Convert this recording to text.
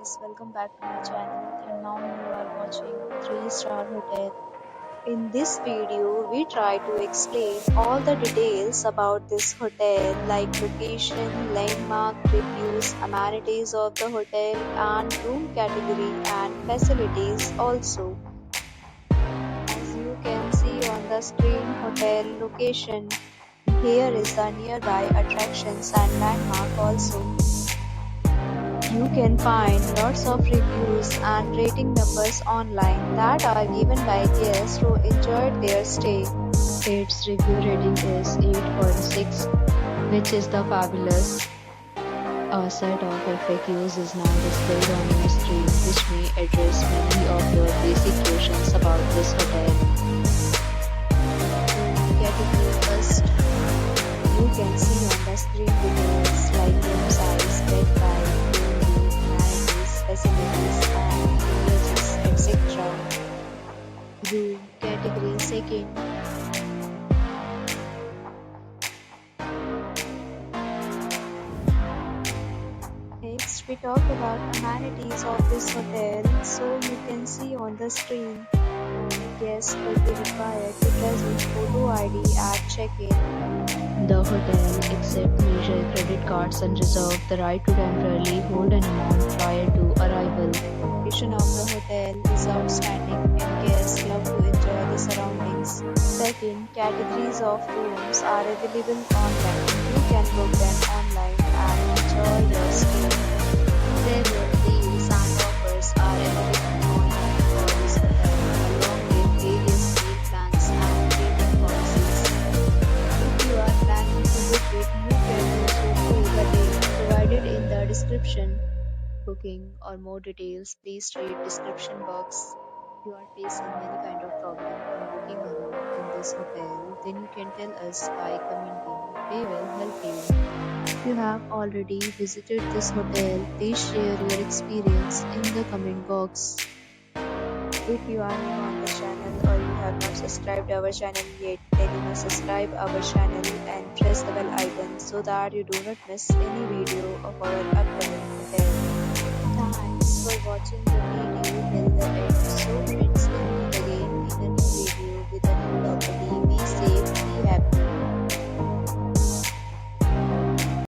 guys, welcome back to my channel and now you are watching 3-star hotel. In this video, we try to explain all the details about this hotel like location, landmark, reviews, amenities of the hotel and room category and facilities also. As you can see on the screen, hotel location. Here is the nearby attractions and landmark also. You can find lots of reviews and rating numbers online that are given by guests who enjoyed their stay. Its review rating is 8.6, which is the fabulous. A set of FAQs is now displayed on your screen, which may address many of your basic questions about this hotel. Category first. You can see on the screen details like room size, bed type, facilities and privileges, etc. Room category second. Next, we talk about amenities of this hotel. So you can see on the screen. Guests will be required to present photo ID at check-in. The hotel accepts major credit cards and reserves the right to temporarily hold an amount prior to arrival. The location of the hotel is outstanding and guests love to enjoy the surroundings. Second, categories of rooms are available online. You can book them online and enjoy your stay. Several deals and offers are available online for this hotel, along with various meal plans and trading policies. If you are planning to book it, you can do so through the link provided in the description. Booking or more details, please read description box. If you are facing any kind of problem in booking a room in this hotel, then you can tell us by commenting. We will help you. If you have already visited this hotel, please share your experience in the comment box. If you are new on the channel or you have not subscribed our channel yet, then you must subscribe our channel and press the bell icon so that you do not miss any video of our upcoming hotel.